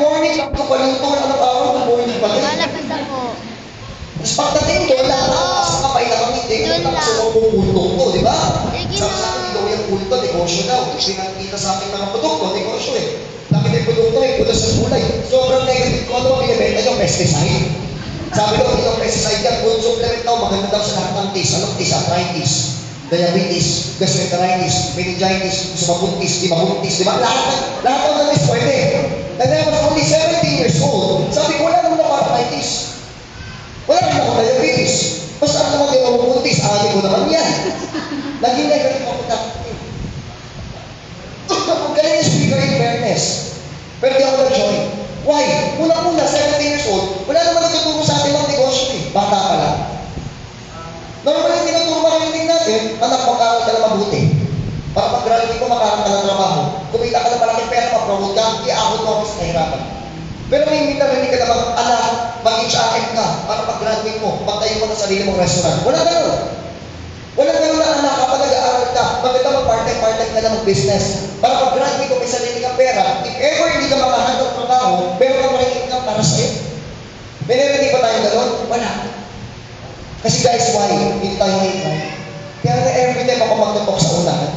morning, paluto na ng araw, good morning pa rin. Malapit ako. Tapos pagdating doon, nakakasang kapay na kami, tingin ko sa mga kulto ko, di ba? Sabi sa akin, ikaw yung kulto, negosyo daw. Kasi nakikita sa akin mga produkto, negosyo eh. Nakita yung produkto eh, puto sa gulay. Sobrang negative ko, ano, binibenta yung pesticide. Sabi ko, yung pesticide yan, food supplement daw, maganda daw sa lahat ng taste. Anong taste? Arthritis, diabetes, gastroenteritis, meningitis, gusto mabuntis, di mabuntis, di ba? Lahat ng nalis pwede. And then I was only 17 years old. Sabi ko, wala naman ako arthritis. Wala naman ako diabetes. Basta ako naman yung mabuntis, aali ko naman yan. Naging negative ako dati. Ang galing yung speaker in fairness. Pero di ako nag-join. Why? Una-una, 17 years old, wala naman nagtuturo sa atin ng negosyo eh. Bata pa lang. Normally, tinuturo marinig natin, anak, mag-aaral ka na mabuti. Para pag-graduate ko, makaroon ka ng trabaho. Kumita ka na malaking pera, ma-promote ka, i-ahod mo ako sa kahirapan. Pero may hindi ka naman, anak, mag-HRM ka, para pag-graduate mo, magtayo mo na sarili mong restaurant. Wala ganun. Wala ganun na anak, kapag nag-aaral ka, maganda mag-part-time ka na mag-business. Para pag-graduate mo, may sarili kang pera. If ever hindi ka makahanap ng trabaho, meron kang maraming income para sa'yo. May narinig ba tayo ganun? Wala. Kasi guys, why? Hindi tayo may kaya na every time ako magtutok sa unahan,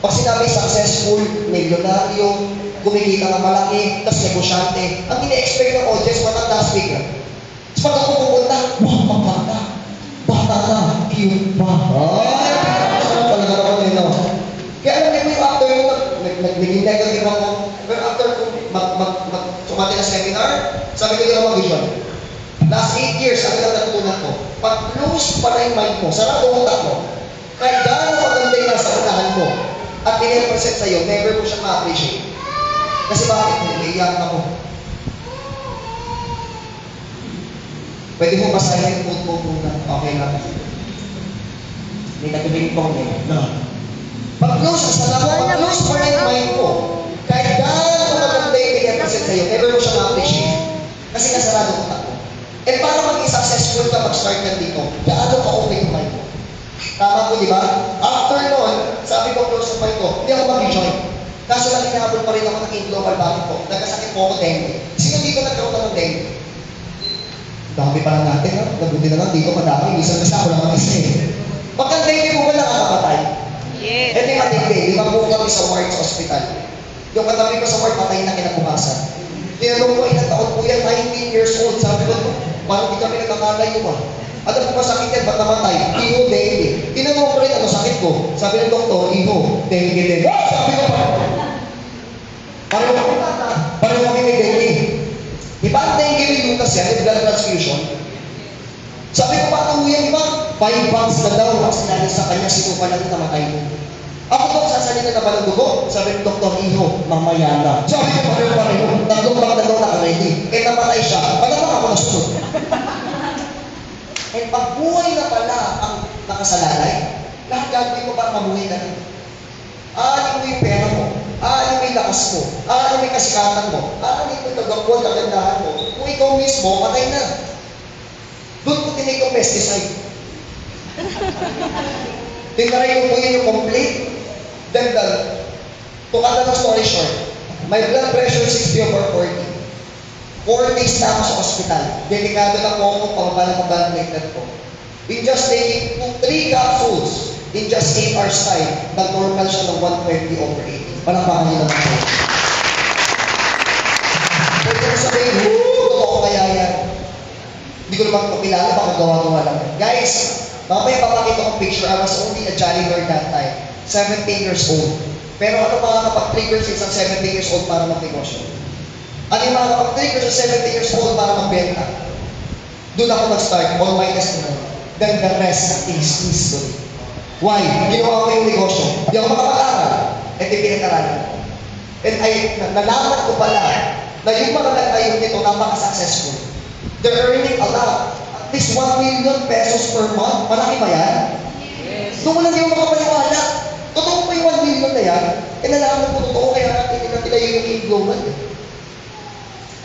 pag sinabi successful, milyonaryo, kumikita ng malaki, tapos negosyante, ang ini-expect ng audience, matanda speaker. Tapos pag ako pupunta, wah, bata na, cute pa. Saan talaga naman yun, no? Kaya alam niyo yung after yung naging negative ako, pero after kung sumati na seminar, sabi ko yung mag-vision. Last 8 years, ang natutunan ko, pag close pa na yung mind mo, sarado ang utak mo, kahit gaano maganda yung nasa unahan mo, at 10% sa'yo, never mo siya ma-appreciate. Kasi bakit? Naiiyak ako. Pwede mo basahin yung mood mo muna. Okay lang. May nag-ring pong eh. No. Pag-close, pag-close pa na yung mind mo, kahit gaano maganda yung 10% sa'yo, never mo siya ma-appreciate. Kasi nasarado ang utak mo. Eh, para maging successful ka mag-start ka dito, gaano ka-open yung mind mo? Tama po, di ba? After nun, sabi ko, close ang mind ko, hindi ako mag-join. Kaso lang hinahabol pa rin ako ng global body ko. Nagkasakit po ako dengue. Sino dito nagkaroon ng dengue? Dami pa lang natin, ha? Nabuti na lang dito, madami. Minsan kasi ako lang ang isa eh. Pag ang dengue po ba nakakapatay? Yes. Ito yung dengue. Limang po kami sa Wards Hospital. Yung katabi ko sa ward, patay na kinabukasan. Tinanong ko, ilang taon po yan? 19 years old. Sabi ko, parang di kami nagkakalayo ba? Ano po ba sakit yan? Ba't namatay? Iho, dengue. Tinanong ko rin, ano sakit ko? Sabi ng doktor, iho, dengue din. Sabi ko pa, pareho kami may dengue. Diba ang dengue may lutas yan, may blood transfusion? Sabi ko, paano yan, di ba? 5 months na daw ang sinali sa kanya, sino pa lang namatay mo. Ako po, sasalita na ba ng dugo? Sabi ng doktor, iho, mamaya na. Sabi ko, pareho. Tatlong bang na daw naka-ready. Eh, namatay siya. Paano ako nasunod? Eh, pag buhay na pala ang nakasalalay, lahat gagawin mo para mabuhay ka rin. Aanin mo yung pera mo, aanin mo yung lakas mo, aanin mo yung kasikatan mo, aanin mo yung kagawad, kagandahan mo. Kung ikaw mismo, patay na. Doon ko tinake ang pesticide. Tinaray ko po yun yung complete. Then, to cut the story short, my blood pressure is 60 over 40. 4 days na ako sa ospital. Delikado na po ako pababa ng pag-ventilator ko. In just taking 3 capsules, in just 8 hours time, nag-normal siya ng 120 over 80. Palakpakan niyo naman po. Pwede ko sabihin, totoo kaya yan. Hindi ko naman kapilala, baka gawa-gawa lang. Guys, mamaya papakita kong picture, I was only a jolly girl that time. 17 years old. Pero ano mga kapag-trigger sa isang 17 years old para mag-negosyo? Ano yung mga kapag-trigger sa 17 years old para magbenta? Doon ako nag-start, all my testimony. Then the rest is history. Why? Ginawa ko yung negosyo. Hindi ako makapag-aral. At pinag-aralan ko. And nalaman ko pala na yung mga nag-ayun nito napaka-successful. They're earning a lot. At least 1 million pesos per month. Malaki ba yan? Yes. Doon mo lang hindi mo makapaniwala. Totoo pa yung 1 million na yan. E nalaman ko totoo kaya natin nila yung global.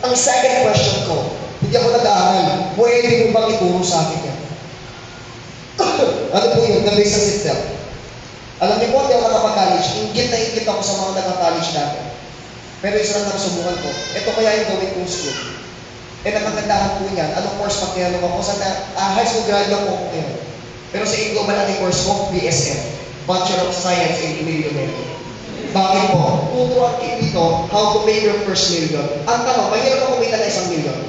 Ang second question ko, hindi ako nag-aaral. Pwede mo bang ituro sa akin yan? Ano po yun? The business itself. Alam niyo po, hindi ako nakapag-college. Ingit na ingit ako sa mga nag-college natin. Pero isa lang subukan ko. Ito kaya yung gawin kong school. Eh, nakagandahan po niyan. Anong course pag tinanong ako? High school graduate po ako ngayon. Pero sa global natin course ko, BSM. Bachelor of Science in Millionaire. Bakit po? Tuturuan kayo dito how to make your first million. Ang tanong, mahirap ba kumita na 1 million?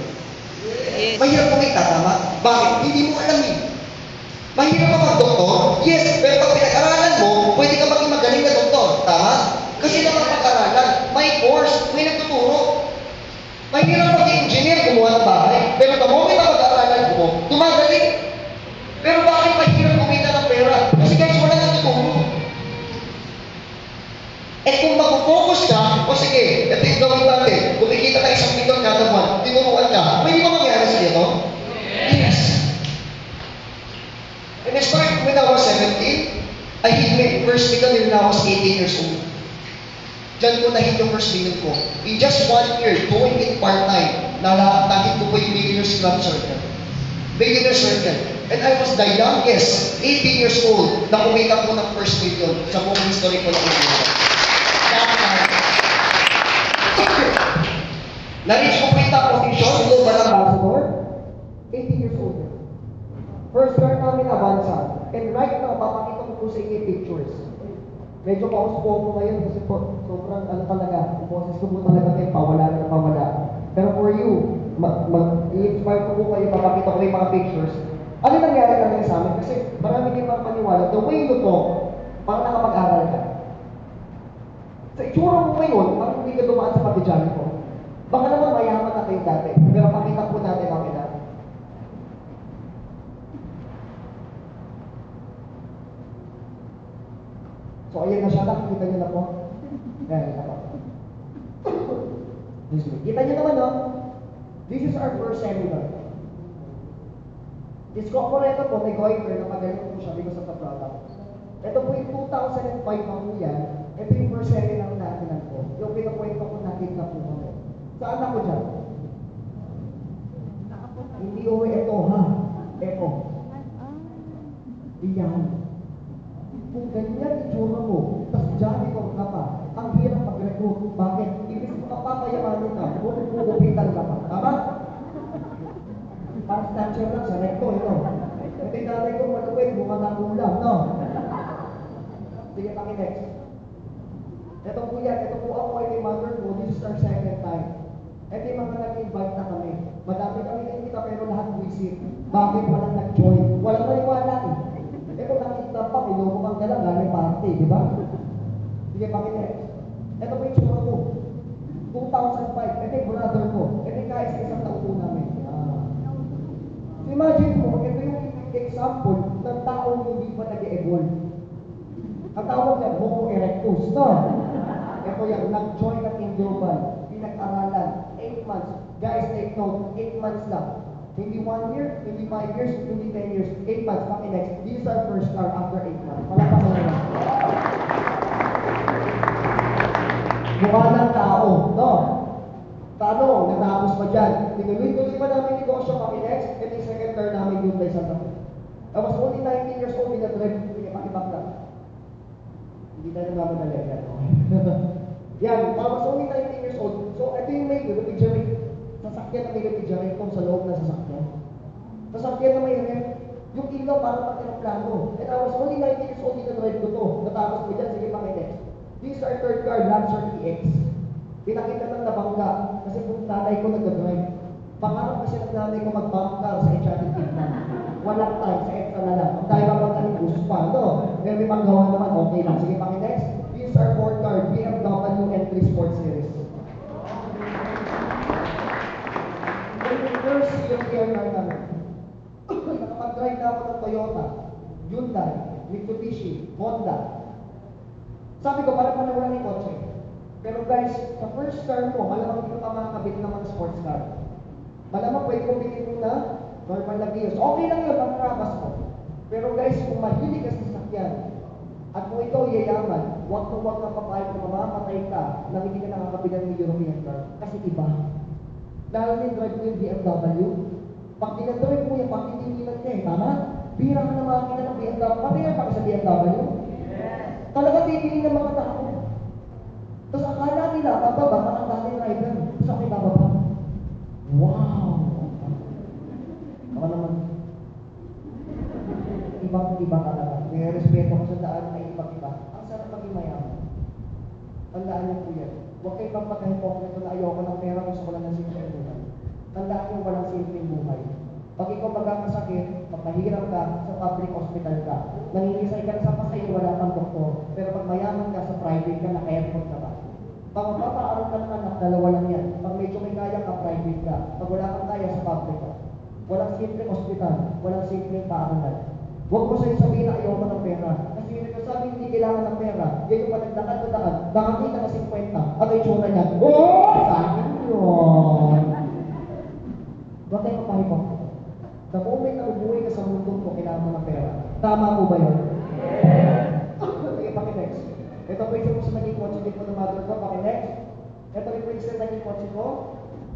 Yes. Mahirap kumita, tama? Bakit? Hindi mo alam eh. Mahirap ba mag-doktor? Yes, pero pag pinag-aralan mo, pwede ka maging magaling na doktor. Tama? Kasi naman pag-aralan, may course, may nagtuturo. Mahirap mag-engineer, gumawa ng bahay. Pero the moment na mag-aralan mo, tumagaling. Pero bakit mahirap kumita ng pera? Kasi guys, wala nagtuturo. At kung mag-focus ka, o sige, ito yung gawin natin. Kumikita ka 1 million kada buwan, tinuruan ka, may ba mangyari sa dito? Yes. And I started when I was 17, I hit my first million when I was 18 years old. Diyan ko na-hit yung first million ko. In just 1 year, doing it part-time, na-hit ko po yung Millionaires Club Circle. Millionaires Circle. And I was the youngest, 18 years old, na kumita po ng first million sa buong history ko ng India. Na-reach ko po yung top position, global ambassador, 18 years old. First year namin Avanza. And right now, papakita ko po sa inyo pictures. Medyo pauspo ko ngayon kasi po, sobrang ano talaga, yung boses ko po talaga kayo, pawala na pawala. Pero for you, i-inspire ko po kayo, papakita ko yung mga pictures. Ano nangyari lang sa amin? Kasi marami kayo paniwala, the way you talk, parang nakapag-aral ka. Sa itsura mo ngayon, parang hindi ka dumaan sa pagdijali ko. Baka naman mayaman na kayo dati, pero pakita po natin ang kailangan. So, ayan na siya, nakikita niyo na po. Ayan, ako. Kita niyo naman, no? This is our first seminar. This corporate po, may Goiker na magaling po siya because of the product. Ito po yung 2005 na po yan. Ito yung first seminar natin po. Yung pinakwento ko natin na po kami. Saan ako dyan? Hindi ko ito, ha? Ito. Iyan. Kung ganyan itsura mo, tapos dyan ikaw ka pa, ang hirap mag-recruit. Bakit? Ibig mo kapapayamanin ka, kukupitan ka pa. Tama? Parang snatcher lang sa recto, ito. Ito yung nanay ko, maluwin, buka na ulam, no? Sige, next. Ito po yan, ito po ako ay mother ko, this is our second time. Ito yung mga nag-invite na kami. Madami kami nakikita pero lahat visit. Bakit walang nag-join? Walang maniwala eh. Ito nakikita pa, may logo pang dala, galing party, di ba? Sige, next. Ito po yung tsura ko. 2005, ito yung brother ko. Ito yung kahit sa isang taon po namin. So imagine mo, ito yung example ng taong hindi pa nag-evolve. Ang tawag yan, Homo erectus, no? Ito yung nag-join ng Global, pinag-aralan, 8 months. Guys, take note, 8 months lang. Hindi 1 year, hindi 5 years, hindi 10 years, 8 months. Bakit next? This is our first car after 8 months. Palapang mo na. Mukha ng tao, no? Paano? Natapos pa dyan. Tinuloy-tuloy pa namin negosyo kami next, and yung second car namin yung place ang tapo. I was only 19 years old, pinag-drive, pakibak lang. Hindi tayo namamadali yan. Yan, I was only 19 years old. So, ito yung may refrigerator. Sasakyan na may refrigerator itong sa loob na sasakyan. Sasakyan na may ref. Yung ilaw parang pati ng plano. And I was only 19 years old, pinag-drive ko to. Natapos ko dyan, sige next. This is our third car, Lancer TX. Pinakita ng nabangga kasi kung nanay ko nag-drive. Pangarap kasi ng nanay ko mag-bangka sa Enchanted Kingdom. Walang time, sa EDSA na lang. Kung tayo mapagkaling gusto pa, no? Pero may panggawa naman, okay lang. Sige, next. This is our fourth car, BMW M3 Sports Series. First year car namin. Nakapag-drive na ako ng Toyota, Hyundai, Mitsubishi, Honda. Sabi ko, parang wala ng kotse. Pero guys, sa first car mo, malamang hindi ka makakabit ng mga sports car. Malamang pwede kong bitin mo na normal na Vios. Okay lang yun, ang karabas mo. Pero guys, kung mahilig ka sa sasakyan, at kung ikaw yayaman, huwag kang papayag na mamamatay ka na hindi ka nakakabilan ng European car. Kasi iba. Lalo na yung drive mo yung BMW. Pag dinadrive mo yung pagtitinginan niya, tama? Bira ka na makakita ng BMW. Patingin pa ka sa BMW? Yes. Talaga titingin ng mga tao. Tapos akala nila, bababa ka ng dati driver. Gusto ko bababa. Wow! Ako naman, ibang-iba talaga. May respeto ko sa daan ay ibang-iba. Ang sarap maging mayaman. Tandaan niyo po yan. Huwag kayo magpagka-hypocrite na ayoko ng pera, gusto ko lang ng simpleng buhay. Tandaan niyo walang simpleng buhay. Pag ikaw magkakasakit, magpahirap ka, sa public hospital ka, nangingisay ka sa pasay, wala kang doktor. Pero pag mayaman ka, sa private ka, naka-airport ka ba? Pag magpapaaral ka ng anak, dalawa lang yan. Pag medyo may kaya ka, private ka. Pag wala kang kaya, sa public ka. Walang simpleng hospital, walang simpleng paaralan. Huwag mo sa'yo sabihin na ayaw ka ng pera. Kasi yung nagsasabi hindi kailangan ng pera, yan yung panagdakad na daan, nakakita ka 50, at ay tsura niya, sa akin yun. Huwag kayo mapahipang. The moment na umuwi ka sa mundo mo, kailangan mo ng pera. Tama po ba yun? Sige, paki-next. Ito po yung sa naging kotse din po ng mother ko, paki-next. Ito rin po yung sa naging kotse ko,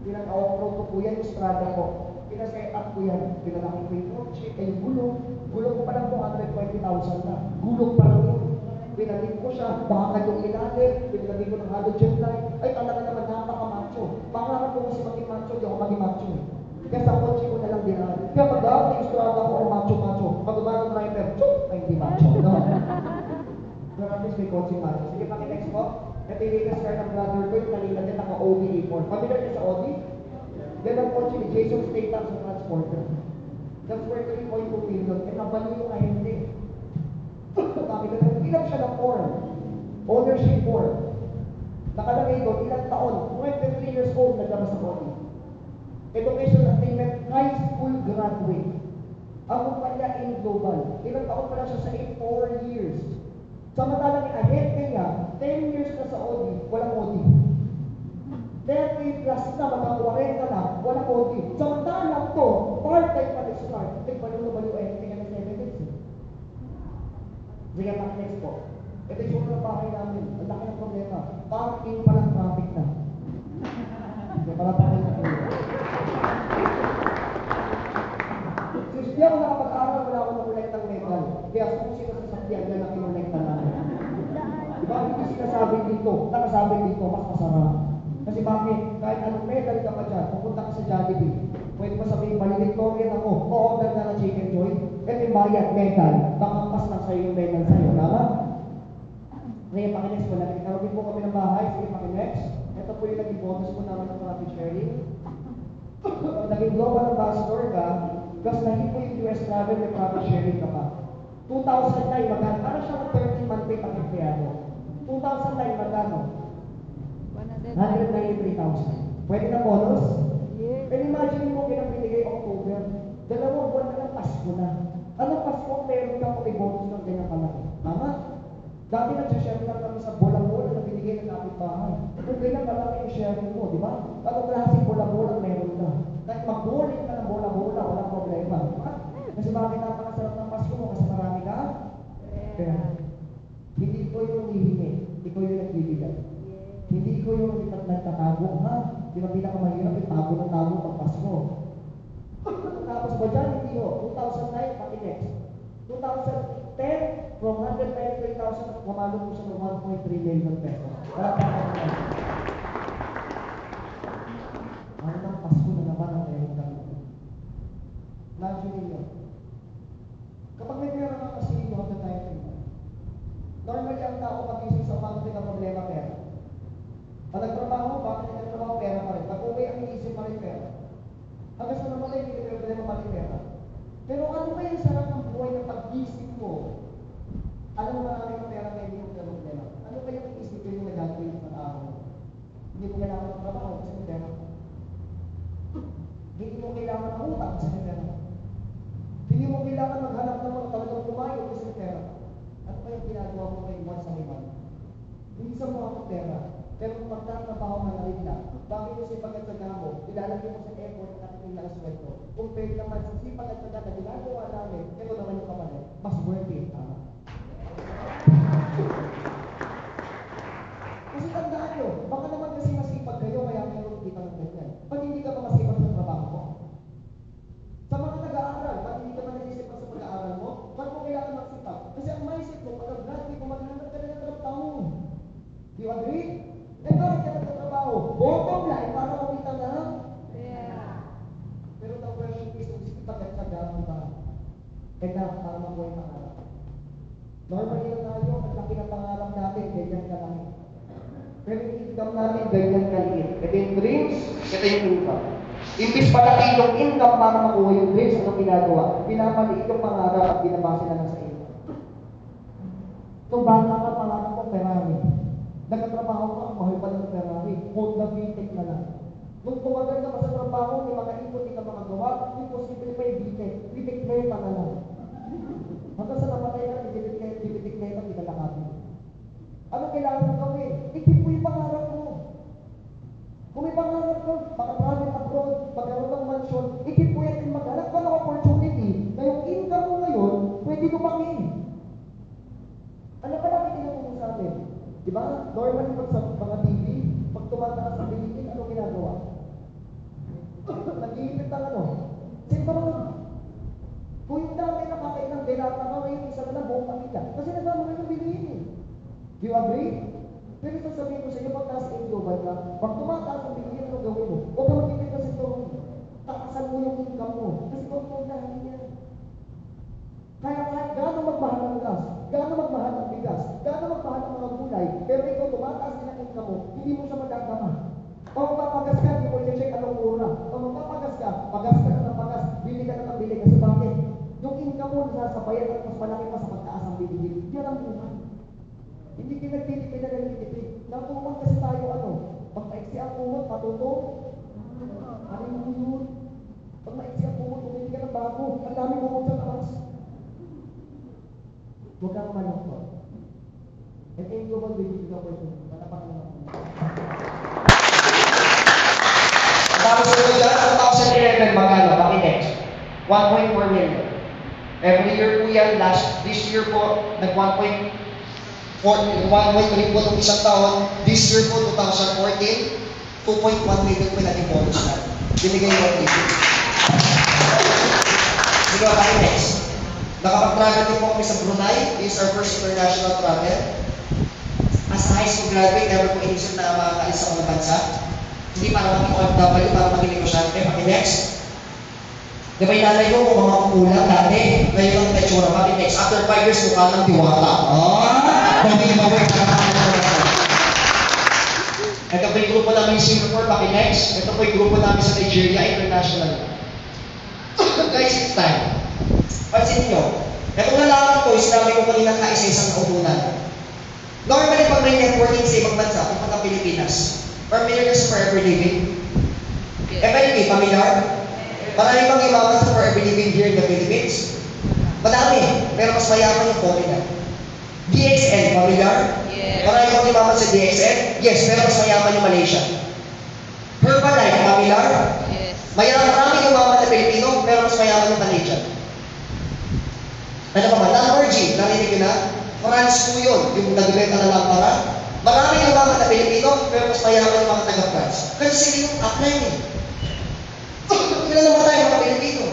pinag-off-road ko po yan, yung strada ko. Pinasay up ko yan. Pinalaki ko yung kotse, yung gulong. Gulong ko pa lang po, 120,000 na. Gulong pa lang yun. Pinalig ko siya, baka yung ilalim, pinalagay ko ng halogen light. Ay, talaga naman, napaka-macho. Pangarap ko kasi maging macho, di ako maging macho eh. Kaya sa kotse ko na lang dinaan. Kaya pag dahil yung strada ko, macho-macho. Pag umano ng driver, chup! Ay, hindi macho. No? Pero at least may kotse macho. Sige, paki-next po. Ito yung latest car ng brother ko, yung kanina din naka-OD A4. Familiar niya sa OD? Yan ang kotse ni Jason Statham sa transporter. That's worth 3.2 million. E nabalo yung ahente. Bakit na ilang siya ng form? Ownership form. Nakalagay doon, ilang taon? 23 years old, naglabas ng OD. Education attainment, high school graduate. Ang kumpanya in global. Ilang taon pa lang siya sa 4 years. Samantalang yung ahente niya, 10 years na sa OD, walang OD. 30 plus na, magka-40 na, walang OD. Samantalang to, part-time pa nag-start. Balo-balo ahente niya ng 7 years. Sige, next po. Ito yung ng bahay namin. Ang laki ng problema. Parking pa lang traffic na. Sige, para pa kayo na kayo. Hindi ako nakapag-aral, wala ako nakulektang metal. Kaya kung sino sa sakyan, yan ang kinulekta namin. Diba? Hindi sinasabi dito, nakasabi dito, mas masarap. Kasi bakit? Kahit anong metal ka pa dyan, pupunta ka sa Jollibee, pwede mo sabihin, Valedictorian ako, o-order na ng chicken joint, ito yung bayad, metal, bakampas lang sa'yo yung metal sa'yo, tama? Ngayon, pakinext po lang. Karugin po kami ng bahay, sige pakinext. Ito po yung naging bonus po namin ng profit sharing. Pag naging global ambassador ka, kasi naging po yung US travel, may profit sharing ka pa. 2009, magkano? Parang siya ng 13-month pay pang empleyado. 2009, magkano? 193,000. Pwede na bonus? Yes. And imagine mo, binigay October, 2 buwan na lang, Pasko na. Anong Pasko, meron ka kung may bonus ng ganyan kalaki? Tama? Dati nag-share lang kami sa bola-bola na binigay ng kapitbahay. Kung ganyan kalaki yung sharing mo, di ba? Anong klaseng bola-bola meron ka? Kahit mag-bowling ka ng bola-bola, walang problema. Kasi bakit napakasarap ng Pasko mo? Kasi marami ka? Pero, hindi ko yung hihingi. Ikaw yung nagbibigay. Hindi ko yung nagtatago, ha? Di ba pinakamahirap yung tago ng tago pag Pasko? Tapos ba dyan? Hindi ko. 2009, paki-next. 2010, from 193,000, kumalo po siya ng 1.3 million pesos. Wala pa ako na. Ano ng Pasko na naman ang meron kami? Imagine ninyo. Kapag may pera ka kasi, you have the time to do. Normally, ang tao pag-isip sa umaga ng problema pera. Pag nagtrabaho, bakit nagtrabaho, pera pa rin. Pag uwi, ang iisip pa rin pera. Hanggang sa naman ay hindi problema pa rin pera. Pero ano ba yung sarap ng buhay ng pag-isip mo? Alam mo marami ng pera kayo yung problema. Ano ba yung isip ko yung nagagawin sa araw? Hindi mo kailangan ng trabaho kasi may pera. Hindi mo kailangan ng utang kasi may pera. Hindi mo kailangan maghanap ng mga talagang kumayo kasi may pera. Ano ba yung ginagawa mo kayo once a month? Minsan mo ako pera. Pero kung magtatrabaho ka na rin lang, bakit yung sipag at saga mo, ilalagay mo sa airport at tingnan ang sweldo? Compared naman sa sipag at saga na ginagawa namin, ito naman yung kapalit, mas worth it, tama? Kasi tandaan nyo, baka naman kasi masipag kayo, kaya meron kita ng ganyan. Ba't hindi ka ba masipag sa trabaho mo? Sa mga nag-aaral, ba't hindi ka ba nagsisipag sa pag-aaral mo? Ba't mo kailangan magsipag? Kasi ang mindset mo, pag-graduate mo, maghanap ka na ng trabaho. Do you agree? And Normally na tayo, ang laki ng pangarap natin, ganyan kalaki. Pero yung income natin, ganyan kaliit. Ito yung dreams, ito yung income. Imbis palaki yung income para makuha yung dreams, ano ginagawa? Pinapaliit yung pangarap at binabase na lang sa income. So, bata ka, pangarap ko, Ferrari. Nagkatrabaho ka, ang mahal pa ng Ferrari. Honda VTEC na lang. Nung tumagal ka pa sa trabaho, may mga ikot, di ka makagawa, yung posible pa yung VTEC. VTEC na yun, na lang. Hanggang sa napatay ka, VTEC na yun, kita nakapin. Ano kailangan mo gawin? Ikip mo yung pangarap mo. Kung may pangarap ka, makatravel abroad, magkaroon ng mansyon, ikip mo yan, maghanap ka ng opportunity na yung income mo ngayon, pwede lumaki. Ano ka lang itinuturo mo sa atin? Diba? Normally, pag sa mga TV, pag tumataas sa bilihin, ano ginagawa? Nag-iipit ng ano? Simple lang. Kung yung dami nakakain ng delata ka, ngayon isa na lang buong pamilya. Kasi nagama na yung bilihin eh. Do you agree? Pero ito sabihin ko sa inyo, pag nasa global ka, pag tumataas ang bilihin, ano gawin mo? Huwag ka mag-ipit kasi ito. Takasan mo yung income mo. Kasi huwag mo dahil yan. Kaya kahit gaano magmahal ng gas, gaano magmahal ng bigas, gaano magmahal ng mga gulay, pero ikaw tumataas din ang income mo, hindi mo siya magagama. O magpapagas ka, hindi mo i-check anong mura. O magpapagas ka ng pagas, bili ka ng bili. Kasi bakit? Yung income mo nasasabayan at mas malaki pa sa pagtaas ang bili. Yan ang buhay. Hindi pinagtitipid na nagtitipid. Natuman kasi tayo ano, pag maiksi ang kumot, patutong. Ano mo yun? Pag maiksi ang kumot, bumili ka ng bago. Ang dami kumot sa taas. Huwag kang malungkot. Ito yung global business opportunity. Matapak na naman. Tapos ito dyan, 2011, magkano? Bakit next? 1.4 million. Every year po yan, this year po, nag-1.3 po itong isang taon. This year po, 2014, 2.1 million po naging bonus na. Binigay yung TV. Sige, bakit next? Nakapag-travel din po kami sa Brunei. This is our first international travel. As a high school graduate, never po inisip na makakalis sa mga bansa. Hindi para maging OFW, para maging negosyante. Bakit next? Di ba yung nanay ko kung mga kukulang dati? Ngayon ang tetsura. Bakit next? After 5 years, mukha ng diwata. Dami yung mga ito po yung grupo namin sa Singapore. Bakit next? Ito po yung grupo namin sa Nigeria International. Guys, it's time. Pansin nyo, itong nalaman ko, sinabi ko kanina na isa-isang nautunan. Normally, pag may networking sa ibang bansa, pupunta ng Pilipinas, familiar sa Forever Living? FLP, familiar? Marami bang imaman sa Forever Living here in the Philippines? Madami, pero mas mayaman yung foreigner. DXN, familiar? Yes. Marami bang imaman sa DXN? Yes, pero mas mayaman yung Malaysia. Herbalife, familiar? Yes. Marami imaman na Pilipino, pero mas mayaman yung Malaysian. Ano pa ba? Lamborghini, narinig yun na? France po yun, yung nagbibenta na lampara. Marami yung mga na Pilipino, pero mas mayaman yung mga taga-France. Kasi sila yung upline eh. Kailan naman tayo mga Pilipino?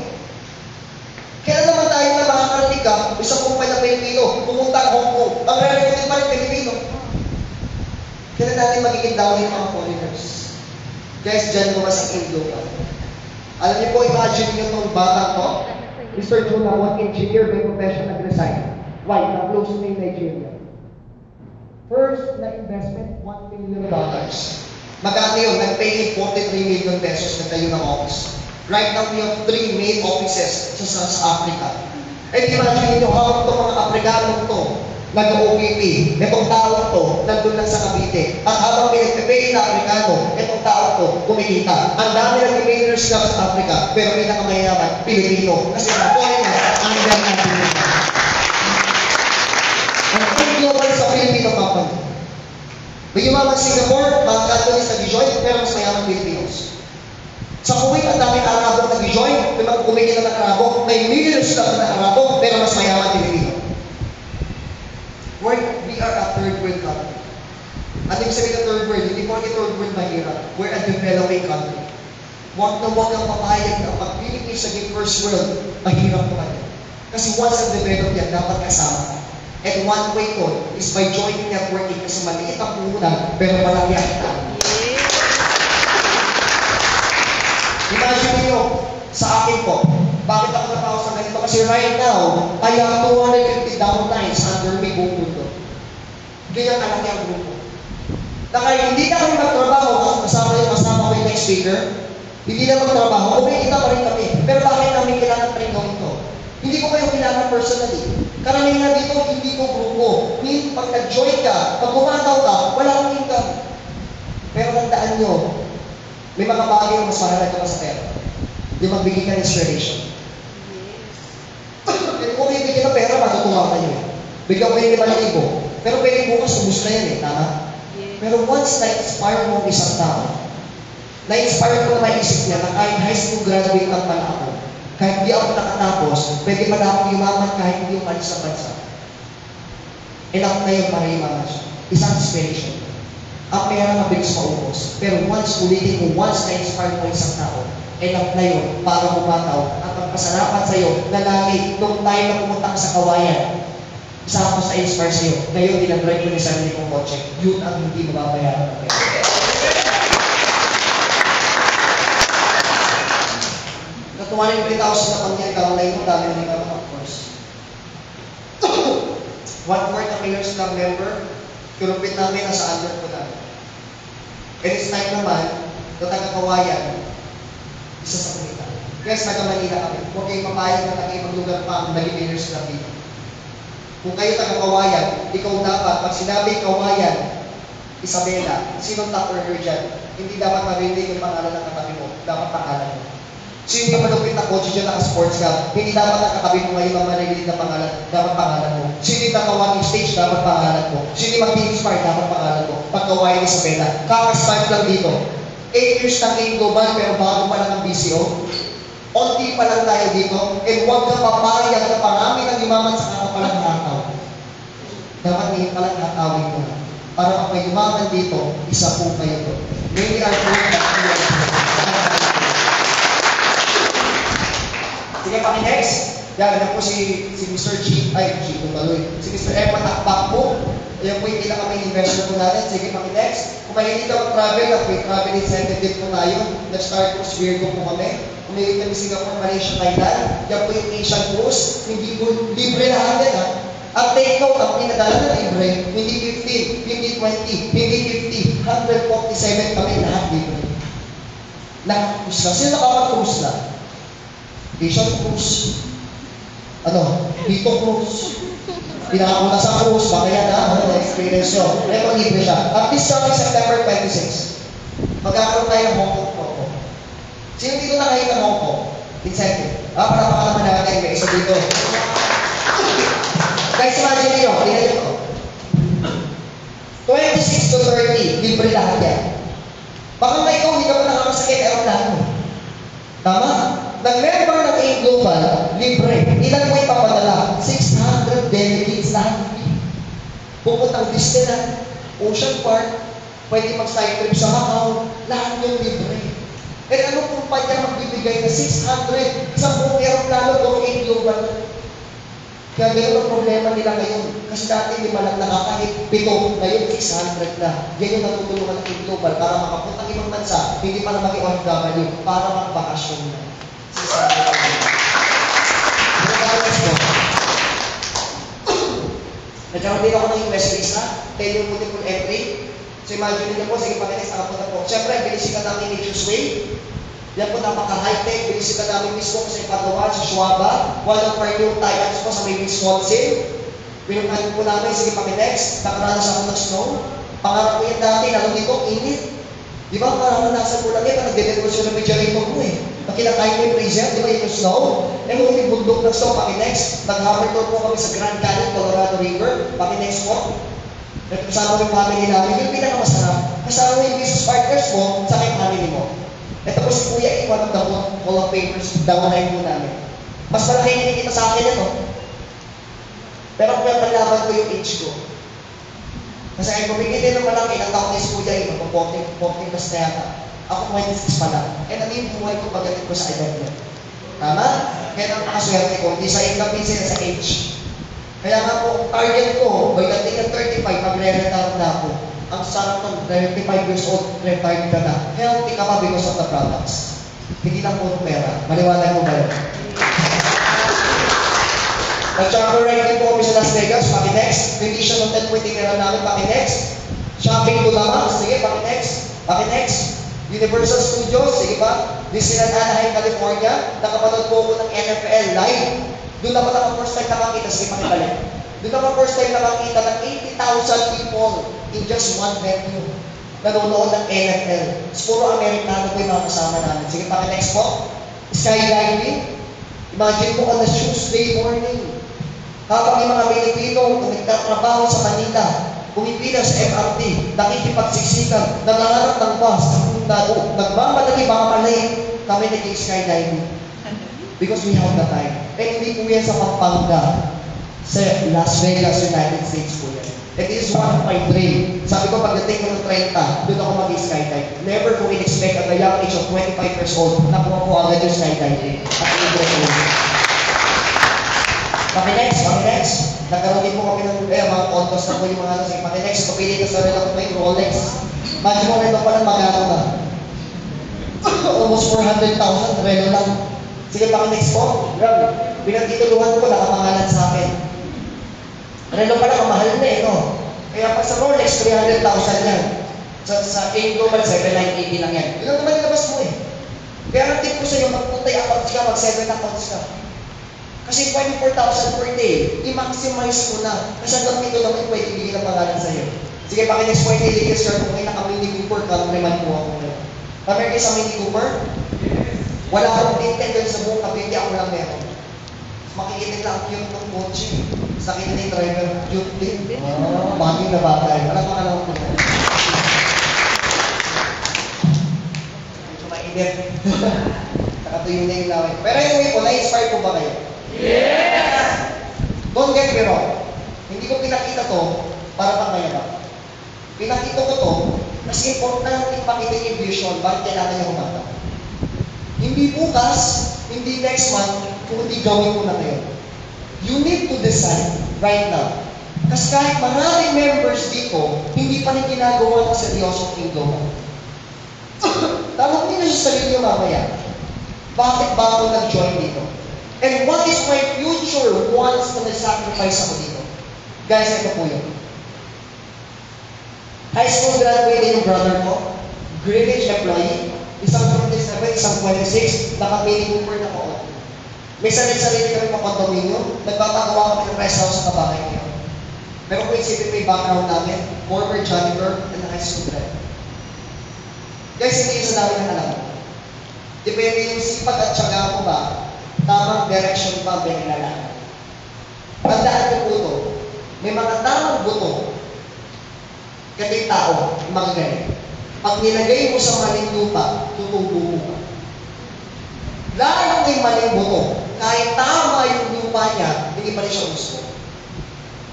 Kailan naman tayo na makakarinig ka, isang kumpay na Pilipino, pumunta ang Hong Kong, ang re-recruit pa rin Pilipino. Kailan natin magiging down yung mga foreigners? Guys, dyan mo mas ang Indo ka. Alam niyo po, imagine nyo itong bata ko, Mr. Juna, one engineer by profession nag-resign. Why? Na-close na yung Nigeria. First na investment, $1 million. Magkano yun? Nag-pay 43 million pesos na tayo ng office. Right now, we have 3 main offices sa Africa. And imagine nyo how itong mga Afrikanong to, nag-OPP, itong tao to, nandun lang sa Cavite. At habang pinagpipay na Afrikano, itong tao to, kumikita. Ang dami ng millionaires na sa Africa, pero pinakamayaman, Pilipino. Kasi ang foreigner, ang dami ng Pilipino. Ang global sa Filipino company. May yumaman Singapore, mga Cantonese nag-join, pero mas mayaman Filipinos. Sa Kuwait, ang daming Arabo nag-join, may mga kumikita ng Arabo, may millions lang na Arabo, pero mas mayaman Pilipino. We are a third world country. Ano yung sabihin ng third world? Hindi po ang third world mahirap. We're a developing country. Huwag kang papayag na pag Philippines naging first world, mahirap naman yan. Kasi once ang develop yan, dapat kasama ka. And one way to is by joining networking kasi maliit ang puhunan, pero malaki ang kita. Imagine niyo, sa akin po, Bakit ako napaos sa ganito? Kasi right now, I have 250 downlines under me buong mundo. Ganyan kalaki ang grupo. Na kaya hindi na kami magtrabaho, kasama ko yung next speaker, hindi na magtrabaho, kumikita pa rin kami. Pero bakit namin kailangan pa rin gawin ito? Hindi ko kayo kailangan personally. Karamihan dito, hindi ko grupo. Pag nag-join ka, pag kumataw ka, wala akong income. Pero tandaan nyo, may mga bagay na mas mahalaga pa sa pera. Yung magbigay ka ng inspiration. Kung may bigyan ng pera, matutuwa kayo eh. Bigyan ko yung 5,000. Pero pwede bukas, ubus na yan eh, tama? Pero once na-inspire mo ang isang tao, na-inspire ko na maisip niya na kahit high school graduate lang pala ako, kahit di ako nakatapos, pwede pa na akong yumaman kahit hindi umalis sa bansa. Enough na yun para yumaman siya. Isang inspiration. Ang pera mabilis maubos. Pero once, ulitin mo, once na-inspire mo isang tao, enough na yun para bumataw at magpasalamat sa'yo na lagi nung tayo na pumunta ka sa kawayan, isa ako sa inspire sa'yo. Ngayon, dinadrive ko ni sarili kong kotse. Yun ang hindi mababayaran ng pera. Natuwa na yung 3,000 na pang-online mo, dami na rin of course. 1/4 na Pillars Club member, kurupit namin nasa under ko na. And it's time naman, na taga-kawayan, isa sa kumita. Kaya sa taga-Manila kami, huwag kayong mapayag na taga-ibang lugar pa ang naging Pillars Club dito. Kung kayo taga-kawayan, ikaw dapat, pag sinabing kawayan, Isabela, sinong top earner dyan? Hindi dapat marinig yung pangalan ng katabi mo, dapat pangalan mo. Sino yung malupit na coach dyan naka-sports ka? Hindi dapat ang katabi mo ngayon ang marinig na pangalan, dapat pangalan mo. Sino yung naka-walking stage, dapat pangalan mo. Sino yung mag-inspire, dapat pangalan mo. Pag-kawayan Isabela, kaka-start lang dito. 8 years na game global, pero bago pa lang ang BCO. Onti pa lang tayo dito, and huwag ka papayag na parami ng yumaman sa kakapalang hataw. Dapat ngayon palang hatawin mo na. Para pag may yumaman dito, isa po kayo to. Many are doing that. Sige, paki-next. Yan po si Mr. G. Tuloy. Si Mr. M. Matakpak po. Ayan po yung pinaka-main investor po natin. Sige, paki-next. Kung mahilig ka mag-travel, may travel incentive din po tayo. Nag-start po sa Virgo po kami. Umilig kami Singapore, Malaysia, Thailand. Yan po yung Asian Cruise. Hindi po libre lahat yan, ha? At take note, ang pinadala na libre, hindi 15, hindi 20, hindi 50, 147 kami lahat libre. Naka-cruise na. Sino nakaka-cruise na? Asian Cruise. Dito Cruise. Pinakapunta sa cruise, baka yan na-experience nyo. Ito libre siya. At this coming September 26, magkakaroon tayo ng Hong Kong Propo. Sino dito na kayo ng Hong Kong? Incentive. Para makalaman natin, may isa dito. Guys, imagine nyo, halina nyo to. 26 to 30, libre lahat yan. Baka may ikaw, hindi ka pa nakakasakit, aeroplano. Tama? Nag-member ng AIM Global, libre. Ilan mo ipapadala? 600 delegates lahat. Pupuntang Disneyland, Ocean Park, pwede mag-side trip sa Macau, lahat yung libre. Eh ano kumpanya magbibigay na 600 sa buong aeroplano ng AIM Global? Kaya gano'n ang problema nila ngayon. Kasi dati 5 lang nakakahit, 7, ngayon 600 na. Yan yung natutulungan ng global para makapunta ng ibang bansa, hindi pa na maging OFW, para magbakasyon na. 600 na. Nagkaroon din ako ng US visa, 10 yung multiple entry. So imagine nyo po, sige pakinis, nakapunta po. Siyempre, binisikan namin Nature's Way. Yan po napaka-high-tech, binisikan namin mismo sa Ipagawa, sa Shuaba, one of our new tie-ups po sa may Wisconsin. Pinuntahan po namin, sige paki-next, nakaranas ako ng snow. Pangarap ko yan dati, lalo dito, init. Di ba, parang nasa bulan yan, nagde-depresyon na may generator mo eh. Nakinakain mo yung freezer, di ba yung snow? Eh, mo yung bundok ng snow, paki-next. Nag-hammer tour po kami sa Grand Canyon, Colorado River, paki-next po. Kasama mo yung family namin, yung pinakamasarap. Kasama mo yung business partners mo, sa aking family mo. Ito po si Kuya, one of the Hall of Famers, downline po namin. Mas malaki yung kita sa akin ito. Pero kung palaban ko yung age ko. Kasi ay pumigil din ng malaki, ang taon ni si Kuya, 14 plus na yata. Ako 26 pa lang. Eh, ano yung buhay ko pagdating ko sa edad niya? Tama? Kaya ang nakaswerte ko, hindi sa income, hindi sa age. Kaya nga po, target ko, by the thing of 35, magre-retire na ako. Ang sarap ng 35 years old, retired ka na. Healthy ka pa because of the products. Hindi lang puro pera. Maliwanag mo ba yun? Nag-charter ride din po kami sa Las Vegas, paki-next. Condition ng 10 tinira namin, paki-next. Shopping to the max, sige, paki-next. Paki-next. Universal Studios, sige pa. Disneyland Anaheim, California. Nakapanood po ako ng NFL live. Doon naman ako first time nakakita, sige, pakibalik. Doon naman first time nakakita ng 80,000 people in just one venue. Nanonood ng NFL. Puro Amerikano po yung mga kasama namin. Sige, paki-next po. Skydiving. Imagine mo on a Tuesday morning. Habang yung mga Pilipino nagtatrabaho sa Manila, pumipila sa MRT, nakikipagsiksikan, nangangarap ng bus, nagmamadali, makamali, kami nag-skydiving. Because we have the time. And hindi po yan sa Pampanga, sa Las Vegas, United States po yan. And this is one of my dream. Sabi ko, pagdating ko ng 30, doon ako mag-skydive. Never ko in-expect at the young age of 25 years old, nakuha ko agad yung skydiving. At libre ko. Paki-next. Nagkaroon din po kami ng mga contos na po yung mga sige, paki-next. Papili ka sa rin ako may Rolex. Imagine mo rin pa lang magano na. Almost 400,000, relo lang. Sige, paki-next po. Grabe. Pinagtituluhan ko, nakapangalan sa akin. Relo pa lang, mahal na eh, no? Kaya pag sa Rolex, 300,000 yan. Sa Global, 7,980 lang yan. Yun lang naman nilabas mo eh. Kaya ang tip ko sa iyo, magpuntay accounts ka, mag-7 accounts ka. Kasi 24,000 per day, i-maximize mo na. Kasi hanggang dito naman pwede bigyan ng pangalan sa iyo. Sige, paki-next point, i-legal sir, kung may naka-Mini Cooper, kamreman po ako ngayon. Kamay kayo sa Mini Cooper? Wala akong intended sa buong kapit, ako lang meron. Makikita lang cute ng kotse. Sa akin na yung driver, cute din. Bagay na bagay. Wala pa ka lang po. Medyo mainit. Nakatuyo na yung laway. Pero anyway po, na-inspire po ba kayo? Yes! Don't get me wrong. Hindi ko pinakita to para pang mayabang. Pinakita ko to, mas importante ipakita yung vision, bakit kailangan niya humata. Hindi bukas, hindi next month, kundi gawin mo na ngayon. You need to decide right now. Kasi kahit maraming members dito, hindi pa rin ginagawa ng seryosong kingdom. Tanong niyo na sa sarili niyo mamaya, bakit ba ako nag-join dito? And what is my future once na nag-sacrifice ako dito? Guys, ito po yun. High school graduate din yung brother ko, Greenwich employee, isang 27, isang 26, naka-Mini Cooper na ko. May sarili kami mga condominium, nagpapagawa kami ng rest house sa kabahay niyo. Pero kung isipin mo yung background namin, former janitor and high school grad. Guys, hindi yung sa dami ng alam. Depende yung sipag at tiyaga mo ba, tamang direction ba ang binilalaan. Tandaan niyo po ito, may mga tamang buto, kasi tao, magagaling. Pag nilagay mo sa maling lupa, tutubo mo ka. Lalo may maling buto, kahit tama yung lupa niya, hindi pa rin siya gusto.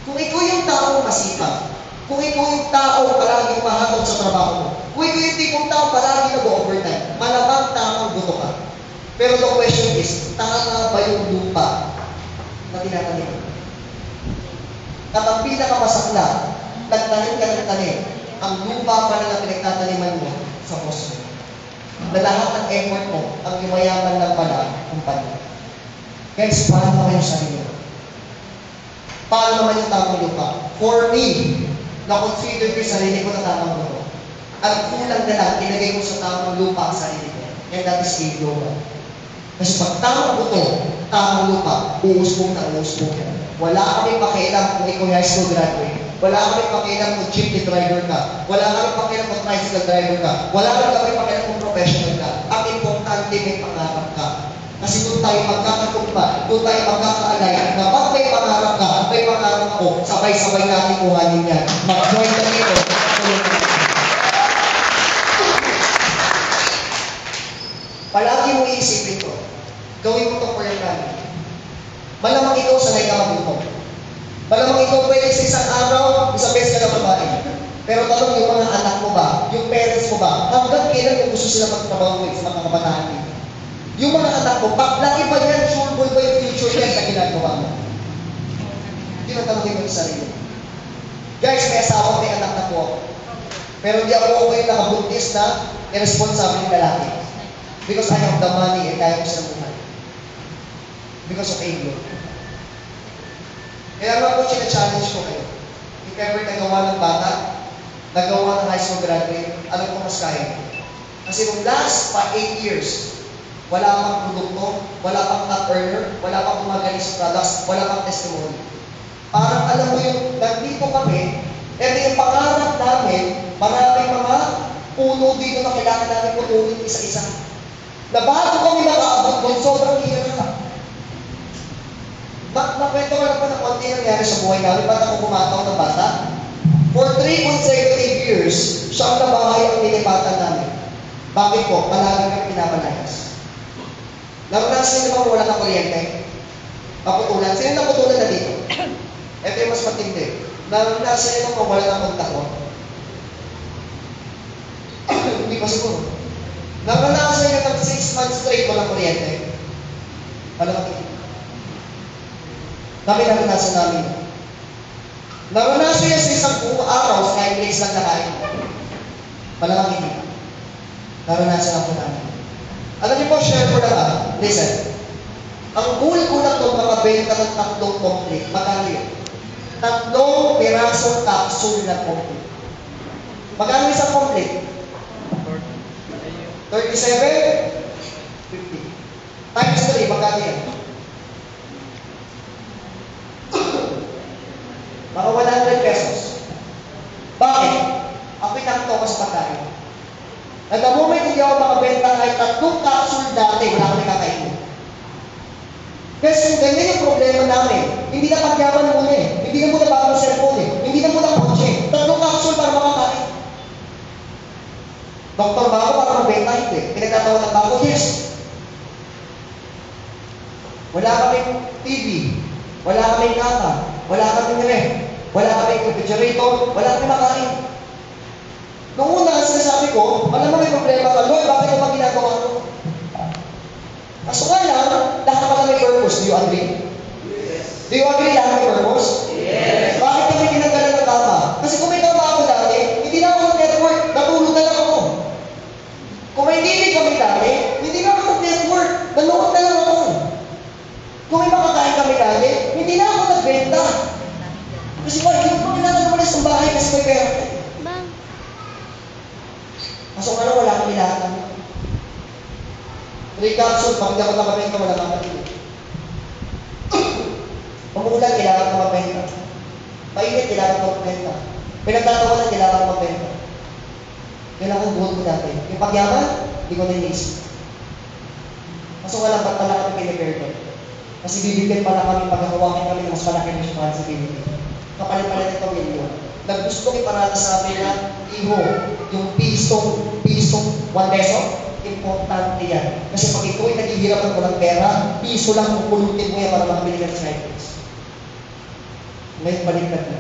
Kung ikaw yung taong masipag, kung ikaw yung taong palaging mahatod sa trabaho mo, kung ikaw yung tipong taong palaging nag-overtime, malamang tamang buto ka. Pero the question is, tama ba yung lupa na tinatanim mo? At ang pinakamasakla, nagtanim ka ng tanim, ang lupa pa na pinagtataniman mo sa puso. Na lahat ng effort mo, ang yumayaman lang pala, kumpanya. Guys, paano naman yung sarili mo? Paano naman yung tamang lupa? For me, na-consider ko yung sarili ko na tamang lupa. Ang kulang na lang, ilagay ko sa tamang lupa ang sarili ko. And that is a global. Kasi pag tamang buto, tamang lupa, uusbong na uusbong yan. Wala kami pakialam kung ikaw high school graduate. Wala kami pakialam kung jeepney driver ka. Wala kami pakialam kung tricycle driver ka. Wala kami pakialam kung professional ka. Ang importante may pangarap ka. Kasi doon tayo magkakatugma, doon tayo magkakaalay, na pag may pangarap ka, may pangarap ako, sabay-sabay natin kuhanin yan. Mag-join ka dito. Palagi mo iisipin ko, gawin mo ito for your family. Malamang ikaw sanay ka mabuto. Malamang ikaw pwede sa isang araw, isang beses ka na babae. Pero tanong yung mga anak mo ba, yung parents mo ba, hanggang kailan yung gusto sila magtrabaho sa mga kabataan dito? Yung mga anak mo, laki ba yan, sure boy ba yung future yan na ginagawa mo? Tinatanongin mo yung sarili. Guys, may asawa, may anak na po ako. Pero hindi ako yung nakabuntis na irresponsible lalaki. Because I have the money and kaya ko silang buhay. Because of ego. Kaya nga po, challenge ko kayo. If ever nagawa ng bata, nagawa ng high school graduate, alam ko mas kaya. Kasi nung last pa 8 years, wala pang produkto, wala pang top earner, wala pang gumagaling sa products, wala pang testimony. Parang alam mo yung, nandito kami, ito yung pangarap namin, maraming mga puno dito na kailangan namin putunin isa-isa. Na bago kami nakaabot doon, sobrang hirap. Nakwento ko na po na konti nangyari sa buhay namin, ba't ako kumataw ng bata? For 3 consecutive years, siyang nabahay ang nilipatan namin. Bakit po? Palagi kami pinapalayas. Naranasan niyo ba wala ng kuryente? Naputulan. Sino naputulan na dito? Ito yung mas matindi. Naranasan niyo ba wala ng kontakon? Hindi pa siguro. Naranasan niyo ng 6 months straight walang kuryente? Walang kuryente. Kami naranasan namin. Naranasan niya sa isang buong araw sa kahit place lang na kain. Malamang hindi. Naranasan ako namin. Alam niyo po, share ko lang Listen. Ang goal ko lang itong makabenta ng 3 complete. Magkano yun? 3 pirasong capsule na complete. Magkano isang complete? 37? 50. Times 3, magkano yan? Mga 100 pesos. Bakit? Ako itakto ko sa pagkain. At the moment hindi ako makabenta kahit 3 capsule dati, wala akong nakakainin. Kasi ganyan yung problema namin. Hindi na pagyaman muna eh. Hindi na muna bagong cellphone eh. Hindi na muna kotse. 3 capsule para makakain. Doktor ba ako para mabenta? Hindi. Pinagtatawanan ba ako? Yes. Wala kaming TV. Wala kaming kata. Wala kaming ref. Wala kaming refrigerator. Wala kaming makain. Noong una, sinasabi ko, alam mo may problema ka, Lord, bakit mo ba ginagawa ko? Kaso nga lang, lahat ka may purpose. Do you agree? Yes. Do you agree lahat may purpose? Yes. Bakit kami ginagalan ng tama? Kasi kung may tama ako dati, hindi na ako nag-network, natulog na lang ako. Kung may TV kami dati, hindi na ako nag-network, nanood na lang ako. Kung may makakain kami dati, hindi na ako nagbenta. Kasi hindi ko pa kailangan umalis ng bahay kasi may pera. Kaso nga lang, wala kami lahat ng 3 capsule, pag hindi ako nakabenta, wala kang matili. Umulan, kailangan ko mabenta. Mainit, kailangan ko mabenta. Pinagtatawanan, kailangan ko mabenta. Yan ang buhol ko dati. Yung pagyaman, hindi ko na-inisip. Kaso nga lang, ba't pala kami pinipare? Kasi bibigyan pala kami pagkakawakin kami ng mas malaking responsibility. Kapalit-palit ito milyon. Naggusto ko iparata sa amin na iho, yung pisong 1 peso, importante yan. Kasi pag ito ay naghihirapan mo ng pera, piso lang kung pulutin mo yan para makabili ka ng cycles. Ngayon baliktad na.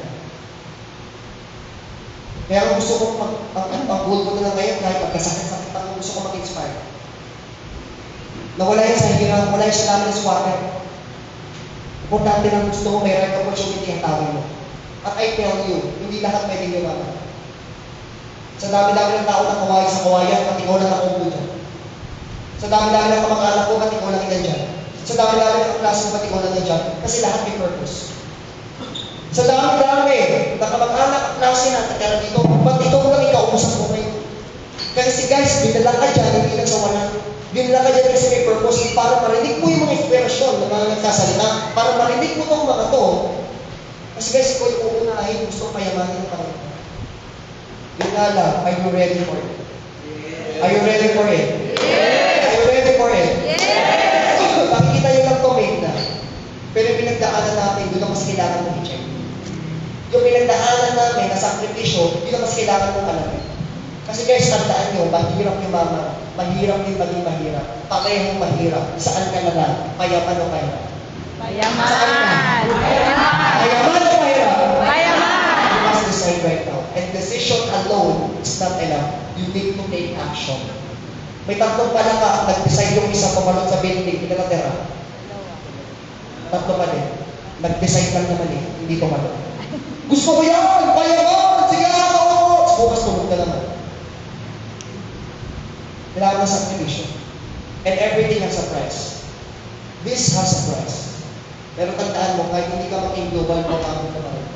Kaya gusto ko, ang goal ko na lang ngayon, kahit pagkasakit-sakit ako, gusto ko mag-inspire. Nawala yan sa hirap, wala yan sa namin ng swatter. Importante lang gusto mo, may right opportunity ang tawag mo. At I tell you, hindi lahat pwedeng yumaman. Sa dami-dami ng tao na kawaii sa kawayan, pati ko lang nakubo dyan. Sa dami-dami ng kamag-anak ko, pati ko lang yan dyan. Sa dami-dami ng klase ko, pati ko lang yan dyan. Kasi lahat may purpose. Sa dami-dami, na kamag-anak at klase na natira dito, pati ikaw lang ikausap mo ngayon. Kasi guys, binala ka dyan, hindi lang sa wala. Binala ka dyan kasi may purpose para marinig mo yung mga inspirasyon ng mga nagsasalita, para marinig mo itong mga to. Kasi guys, ikaw yung uunahin, gusto payamanin ng Panginoon. Yun nga lang, are you ready for it? Yes. Are you ready for it? Yes. Are you ready for it? Yes. Pakikita nyo lang made na. Pero yung pinagdaanan natin, doon na mas kailangan mong i-check. Yung pinagdaanan namin na sakripisyo, yun na mas kailangan mong alamin. Kasi guys, tandaan nyo, mahirap yung mama, mahirap din maging mahirap. Parehong mahirap. Saan ka na lang? Payaman o kaya? Payaman! Saan ka? Payaman! Payaman o kaya? Payaman! You must decide right now. And decision alone is not enough. You need to take action. May tatlong pala ka, nag-decide yung isa pumalot sa building, hindi ka natira. Tatlo pa din. Nag-decide lang naman hindi pumalot. Gusto ko yan! Payaman! Sige ako! Bukas tulog ka naman. Kailangan ng sakripisyo. And everything has a price. This has a price. Pero tandaan mo, kahit hindi ka maging global, mamamon ka pa rin.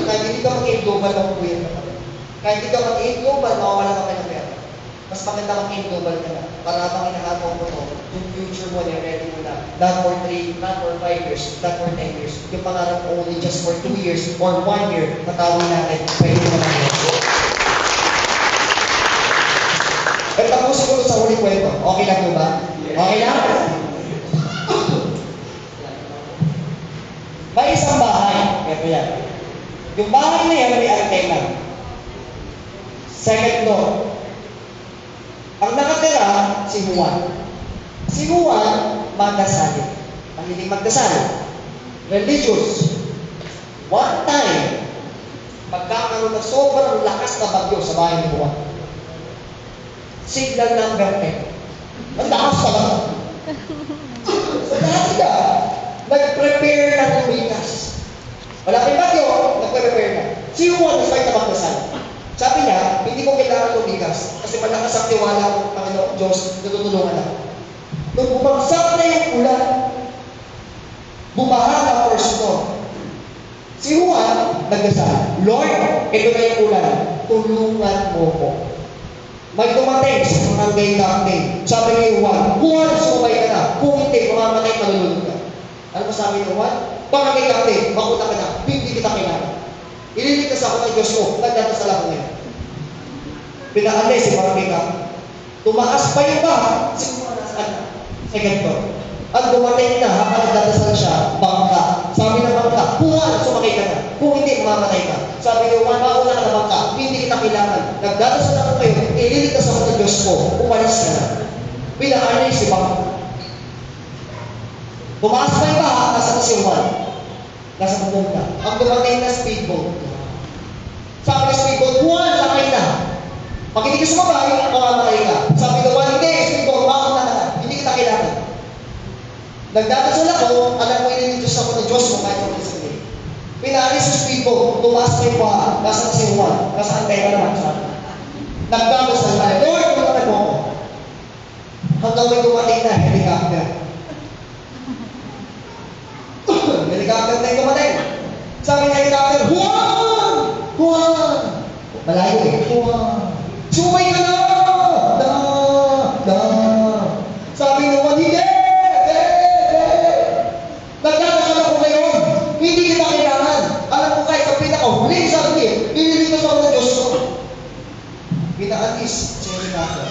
Kahit hindi ka maging global, mapupuyan ka pa rin. Kahit hindi ka maging global, mawawala ka pa ng pera. Mas maganda maging global ka na. Para habang hinahabang mo to, yung future mo, ready mo na. Not for 3, not for 5 years, not for 10 years. Yung pangarap mo only just for 2 years or 1 year, natawin natin, pwede mo na yun. Pero tapusin ko sa huling kwento. Okay lang po ba? Okay lang? May isang bahay. Ito yan. Yung bahay na yan may antena. Second floor. Ang nakatira, si Juan. Si Juan, magdasalin. Mahilig magdasal. Religious. One time, magkakaroon ng sobrang lakas na bagyo sa bahay ni Juan. Signal number 10. Ang lakas talaga. So dati ka, nag-prepare na ng lumikas. Wala kang bagyo, nag-prepare na. Si Juan, nag-start na magdasal. Sabi niya, hindi ko kailangan lumikas kasi malakas ang tiwala ko, Panginoon Diyos, natutulungan ako. Nung bumagsak na yung ulan, bumaha na first floor. Si Juan, nagdasal, Lord, ito na yung ulan, tulungan mo ko. May dumating sa barangay captain. Sabi ni Juan, Juan, sumay ka na. Kung hindi, mamamatay, malulunod ka. Ano ba sabi ni Juan? Barangay captain, makuta ka na. Hindi kita kailangan. Ililigtas ako ng Diyos ko. Nagdadasal ako ngayon. Pinaalis si barangay captain. Tumaas pa yung baha. Siguro nasaan na. Second floor. At dumating na, habang nagdadasal siya, bangka. Sabi ng bangka, Juan, sumakay ka na. Kung hindi, mamamatay ka. Sabi ni Juan, mauna ka na bangka. Hindi kita kailangan. Nagdadasal ako kayo. Ililigtas ako ng Diyos ko. Umalis ka na. Pinaalis si bangka. Tumaas pa yung baha, nasa na si Juan. Nasa bubong na. Ang dumating na speedboat. Sabi ng speedboat, Juan, sakay na. Pag hindi ka sumabay, mamamatay ka. Sabi ng Juan, hindi, speedboat, mauna ka na. Hindi kita kailangan. Nagdadasal ako, alam mo ililigtas ako ng Diyos mo kahit ako sa sabi. Pinaalis sa speedboat, tumaas pa yung baha, nasa na si Juan, nasa antay ka naman siya. Nagdadasal tayo, Lord, tulungan mo ako. Hanggang may dumating na, helicopter. Helicopter na yung dumating. Sabi ng helicopter, Juan! Juan! Malayo eh, Juan! Sumay ka na! Sabi ng Juan, hindi! Nagdadasal ako ngayon. Hindi kita kailangan. Alam ko kahit sa pinakahuling sabi, ililigtas ako ng Diyos ko. Pinaalis si helicopter.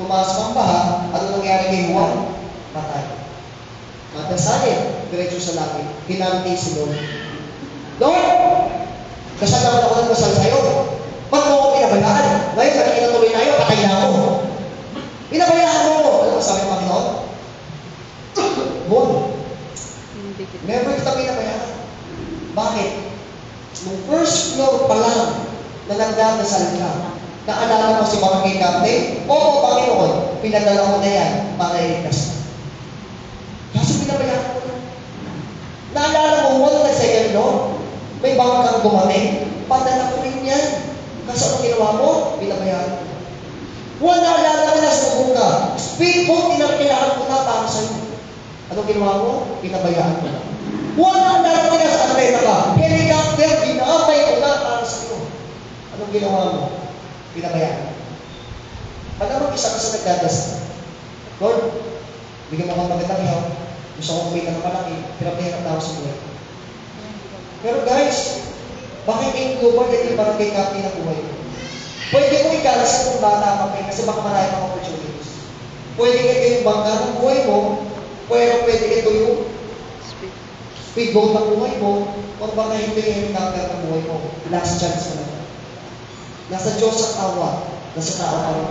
Tumaas pang baha, ano nangyari kay Juan? Patay. Madasalin, diretso sa langit. Hinanti si Lord. Lord! Kasal naman ako ng kasal sa'yo. Ba't mo ako pinabayaan? Ngayon, nakikita tuloy tayo, patay na ako. Pinabayaan mo ako. Ano sabi ng Panginoon? Bon, never kita pinabayaan. Bakit? Nung first floor pa lang na nagdadasal ka, naalala mo si barangay captain? Oo, Panginoon, pinadala ko na yan para iligtas ka. Kaso pinabayaan ko na. Naalala mo, wala na second floor? May bangkang dumating? Padala ko rin yan. Kaso anong ginawa mo? Pinabayaan ko. Wala, naalala ko na sa buka. Speedboat, kailangan ko na para sa'yo. Anong ginawa mo? Pinabayaan ko na. Wala, naalala ko na sa atleta ka. Helicopter, ginamay ko na para sa'yo. Anong ginawa mo? Pinabayaan. Pag naman isa ka sa nagdadasal, Lord, bigyan mo kang magandang ihaw. Gusto kong kumita ng malaki, hirap na ako sa buhay. Pero guys, bakit yung global na yung barangay captain ng buhay mo? Pwede mo ikalasin kung bata ka pa kasi baka marami pang opportunities. Pwede ito yung bangka ng buhay mo, pero pwede ito yung speedboat ng buhay mo, o baka hindi yung helicopter ng buhay mo. Last chance ka na. Nasa Diyos ang awa, nasa tao ang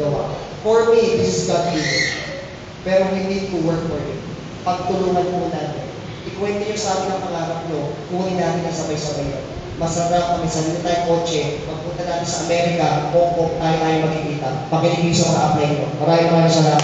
gawa. For me, this is God given. Pero we need to work for it. Pagtulungan mo natin. Ikwento nyo sa amin ang pangarap nyo, kunin natin na sabay-sabay yun. Masarap kami sa hindi tayo kotse, magpunta natin sa Amerika, tayo magkikita. Pakinig sa mga apply nyo. Maraming salamat.